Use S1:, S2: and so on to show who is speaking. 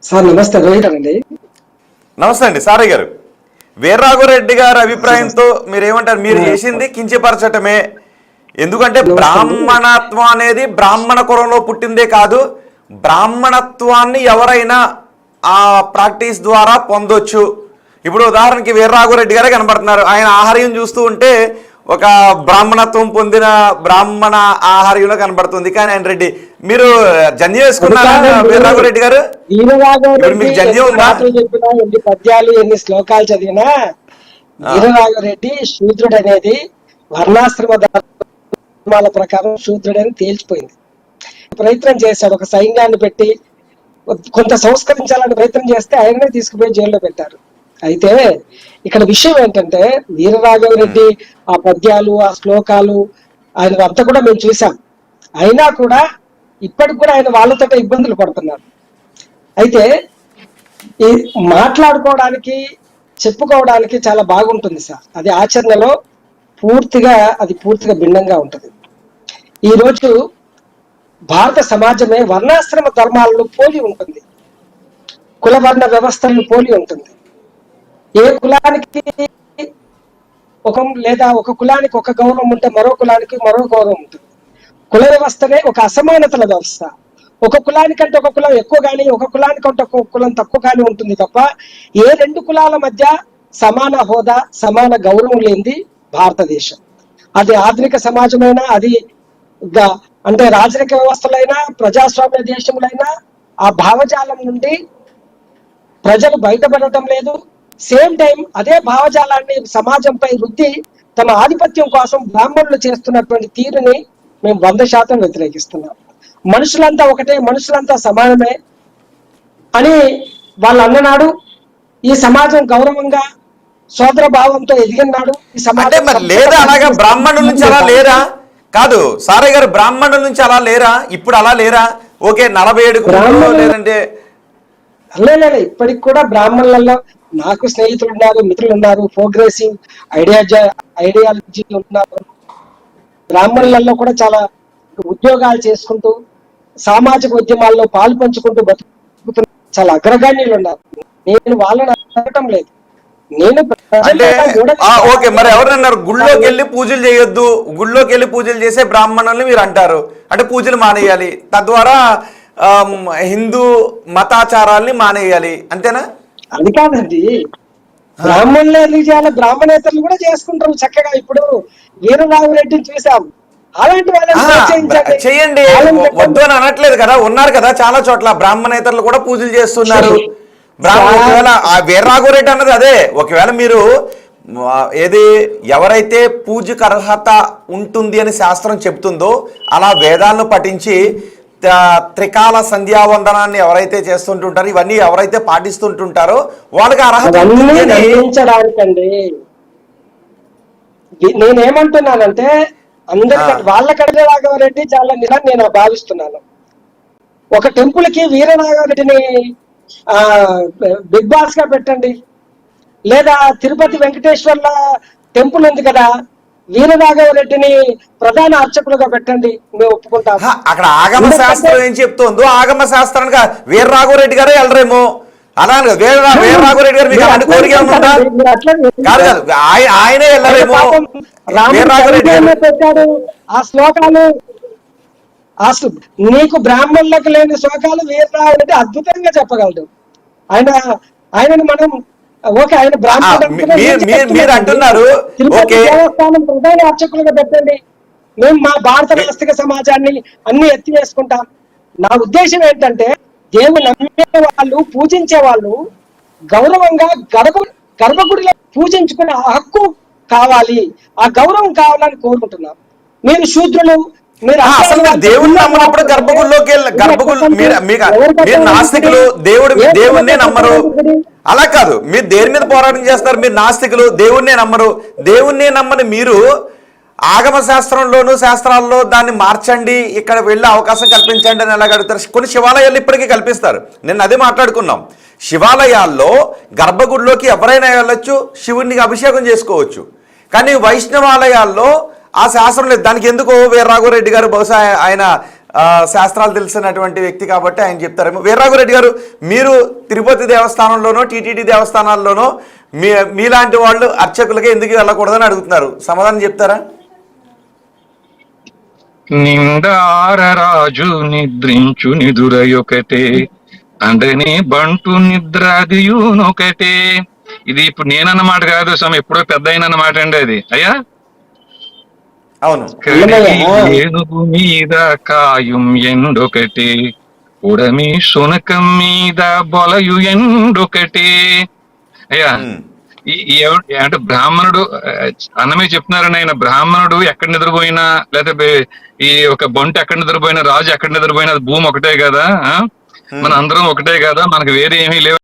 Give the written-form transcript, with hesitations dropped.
S1: Sir నమస్తే, రోహిత్ అండి.
S2: నమస్తే అండి సారయ్య గారు. వీర్రాఘవరెడ్డి గారి అభిప్రాయంతో మీరేమంటారు? మీరు చేసింది కించపరచటమే. ఎందుకంటే బ్రాహ్మణత్వం అనేది బ్రాహ్మణ కులంలో పుట్టిందే కాదు, బ్రాహ్మణత్వాన్ని ఎవరైనా ఆ ప్రాక్టీస్ ద్వారా పొందొచ్చు. ఇప్పుడు ఉదాహరణకి వీర్రాఘవరెడ్డి గారే కనబడుతున్నారు. ఆయన ఆహార్యం చూస్తూ ఉంటే ఒక బ్రాహ్మణత్వం పొందిన బ్రాహ్మణ ఆహార్యంలో కనబడుతుంది. కానీ ఆయన రెడ్డి మీరు జన్య వేసుకున్నారా వీర్రాఘవరెడ్డి గారు? మీకు జన్య ఉందా?
S1: ఎన్ని పద్యాలు ఎన్ని శ్లోకాలు చదివినా వీరరాఘవరెడ్డి శూద్రుడు అనేది వర్ణాశ్రమ ధర్మాల ప్రకారం శూద్రుడని తేల్చిపోయింది. ప్రయత్నం చేశాడు, ఒక సైన్యాన్ని పెట్టి కొంత సంస్కరించాలని ప్రయత్నం చేస్తే ఆయననే తీసుకుపోయి జైల్లో పెట్టారు. అయితే ఇక్కడ విషయం ఏంటంటే వీరరాఘవరెడ్డి ఆ పద్యాలు ఆ శ్లోకాలు ఆయన అంతా కూడా మేము చూసాం. అయినా కూడా ఇప్పటికి కూడా ఆయన వాళ్ళతో ఇబ్బందులు పడుతున్నారు. అయితే ఈ మాట్లాడుకోవడానికి చెప్పుకోవడానికి చాలా బాగుంటుంది సార్, అది ఆచరణలో పూర్తిగా భిన్నంగా ఉంటుంది. ఈరోజు భారత సమాజమే వర్ణాశ్రమ ధర్మాలను పోలి ఉంటుంది, కులవర్ణ వ్యవస్థలను పోలి ఉంటుంది. ఏ కులానికి ఒక కులానికి ఒక గౌరవం ఉంటే మరో కులానికి మరో గౌరవం ఉంటుంది. కుల వ్యవస్థనే ఒక అసమానతల వ్యవస్థ. ఒక కులానికంటే ఒక కులం ఎక్కువ కానీ ఒక కులానికంటే ఒక కులం తక్కువ కానీ ఉంటుంది తప్ప ఏ రెండు కులాల మధ్య సమాన హోదా సమాన గౌరవం లేనిది భారతదేశం. అది ఆధునిక సమాజమైనా, అది అంటే రాజరిక వ్యవస్థలైనా, ప్రజాస్వామ్య దేశములైనా ఆ భావజాలం నుండి ప్రజలు బయటపడటం లేదు. సేమ్ టైం అదే భావజాలాన్ని సమాజంపై రుద్ది తమ ఆధిపత్యం కోసం బ్రాహ్మణులు చేస్తున్నటువంటి తీరుని మేము 100% వ్యతిరేకిస్తున్నాం. మనుషులంతా ఒకటే, మనుషులంతా సమానమే అని వాళ్ళు అన్ననాడు ఈ సమాజం గౌరవంగా సోదర భావంతో ఎదిగినాడు. ఈ సమాజం
S2: లేదా అలాగా బ్రాహ్మణుల నుంచి అలా లేరా? కాదు సారయ్య గారు, బ్రాహ్మణుల నుంచి అలా లేరా? ఇప్పుడు అలా లేరా? ఓకే 47 లేదంటే
S1: లేదు, ఇప్పటికి కూడా బ్రాహ్మణులలో నాకు స్నేహితులు ఉన్నారు, మిత్రులు ఉన్నారు, ప్రోగ్రెసివ్ ఐడియాలజీ ఉన్నారు. బ్రాహ్మణులలో కూడా చాలా ఉద్యోగాలు చేసుకుంటూ సామాజిక ఉద్యమాల్లో పాలు పంచుకుంటూ బతుకుతున్న చాలా అగ్రగణ్యులు ఉన్నారు. నేను వాళ్ళని అడగటం లేదు. నేను
S2: ఓకే, మరి ఎవరన్నారు గుళ్ళోకి వెళ్ళి పూజలు చేయొద్దు, గుళ్ళోకి వెళ్ళి పూజలు చేసే బ్రాహ్మణుల్ని మీరు అంటారు అంటే పూజలు మానేయాలి, తద్వారా హిందూ మతాచారాల్ని మానేయాలి, అంతేనా?
S1: అది కాదండి, బ్రాహ్మణులు ఎందుకు చేయాలి? బ్రాహ్మణేతరులు కూడా చేసుకుంటారు చక్కగా. ఇప్పుడు వీరరాఘవరెడ్డిని చూసాం, అలాంటి వాళ్ళని
S2: చెయ్యండి, వద్దు అని అనట్లేదు కదా. ఉన్నారు కదా చాలా చోట్ల బ్రాహ్మణేతరులు కూడా పూజలు చేస్తున్నారు. ఒకవేళ వీరరాఘవరెడ్డి అన్నది అదే, ఒకవేళ మీరు ఏది ఎవరైతే పూజకు అర్హత ఉంటుంది అని శాస్త్రం చెప్తుందో అలా వేదాలను పఠించి త్రికాల సంధ్యావందనాన్ని ఎవరైతే చేస్తుంటుంటారో, ఇవన్నీ ఎవరైతే పాటిస్తుంటుంటారో వాళ్ళకి అర్హత.
S1: అండి నేనేమంటున్నానంటే అందరికంటే వాళ్ళకంటే రాఘవరెడ్డి చాలా నిజం నేను భావిస్తున్నాను. ఒక టెంపుల్ కి వీరరాఘవరెడ్డిని బిగ్ బాస్ గా పెట్టండి, లేదా తిరుపతి వెంకటేశ్వర్ల టెంపుల్ ఉంది కదా, వీరరాఘవరెడ్డిని ప్రధాన అర్చకులుగా పెట్టండి, మేము ఒప్పుకుంటాం.
S2: అక్కడ ఆగమ శాస్త్రం ఏం చెప్తుందో ఆగమ శాస్త్రానికి వీరరాఘవరెడ్డి గారే వెళ్ళరేమో. అలా వీరరాఘవరెడ్డి గారు మీకు కోరిక ఉందా? కాదు, ఆయనే వెళ్ళరేమో.
S1: పెట్టాడు ఆ శ్లోకాలు, నీకు బ్రాహ్మణులకు లేని శ్లోకాలు వీరరాఘవరెడ్డి అద్భుతంగా చెప్పగలడు. ఆయనను మనం ఓకే, ఆయన
S2: మీరు అంటున్నారు
S1: దేవస్థానం ప్రధాన అర్చకులుగా పెట్టండి, మేము మా భారత నాస్తిక సమాజాన్ని అన్ని ఎత్తి వేసుకుంటాం. నా ఉద్దేశం ఏంటంటే దేవుని నమ్మే వాళ్ళు, పూజించే వాళ్ళు గౌరవంగా గర్భగుడిలో పూజించుకునే హక్కు కావాలి, ఆ గౌరవం కావాలని కోరుకుంటున్నాం. మీరు శూద్రులు,
S2: అసలు మీరు దేవుడిని నమ్మనప్పుడు గర్భగుడిలోకి మీరు నాస్తికులు, దేవుడినే నమ్మరు. అలా కాదు, మీరు దేని మీద పోరాటం చేస్తారు? మీరు నాస్తికులు, దేవుడినే నమ్మరు. దేవుడినే నమ్మని మీరు ఆగమ శాస్త్రంలోను శాస్త్రాల్లో దాన్ని మార్చండి, ఇక్కడ వెళ్ళే అవకాశం కల్పించండి అని ఎలా అడుగుతారు? కొన్ని శివాలయాలు ఇప్పటికీ కల్పిస్తారు. నిన్న అదే మాట్లాడుకున్నాం. శివాలయాల్లో గర్భగుడిలోకి ఎవరైనా వెళ్ళొచ్చు, శివుడికి అభిషేకం చేసుకోవచ్చు. కానీ వైష్ణవాలయాల్లో ఆ శాస్త్రం లేదు. దానికి ఎందుకు వీరరాఘవరెడ్డి గారు బహుశా ఆయన శాస్త్రాలు తెలిసినటువంటి వ్యక్తి కాబట్టి ఆయన చెప్తారేమో. వీర్రాఘవరెడ్డి గారు, మీరు తిరుపతి దేవస్థానంలోనో టీటీడీ దేవస్థానాల్లోనో మీలాంటి వాళ్ళు అర్చకులకే ఎందుకు వెళ్ళకూడదని అడుగుతున్నారు, సమాధానం చెప్తారా?
S3: నిండారరాజు నిద్రించు నిదురయొకటే అండని బంటు నిద్రాదియునొకటే. ఇది ఇప్పుడు నేనన్నమాట కాదు స్వామి, ఎప్పుడో పెద్ద అయిన అన్నమాట అండి అది. అయ్యా,
S2: అవును.
S3: ఏనుగు మీద కాయం ఎండొకటి, ఉడమి శునకం మీద బొలయు ఎండొకటి. అయ్యా, అంటే బ్రాహ్మణుడు అన్నమే చెప్తున్నారని, ఆయన బ్రాహ్మణుడు ఎక్కడ నిద్రపోయినా, లేదా ఈ ఒక బంటు ఎక్కడ నిద్రపోయినా, రాజు ఎక్కడ నిద్రపోయినా భూమి ఒకటే కదా, మన అందరం ఒకటే కదా, మనకు వేరే ఏమీ లేవు.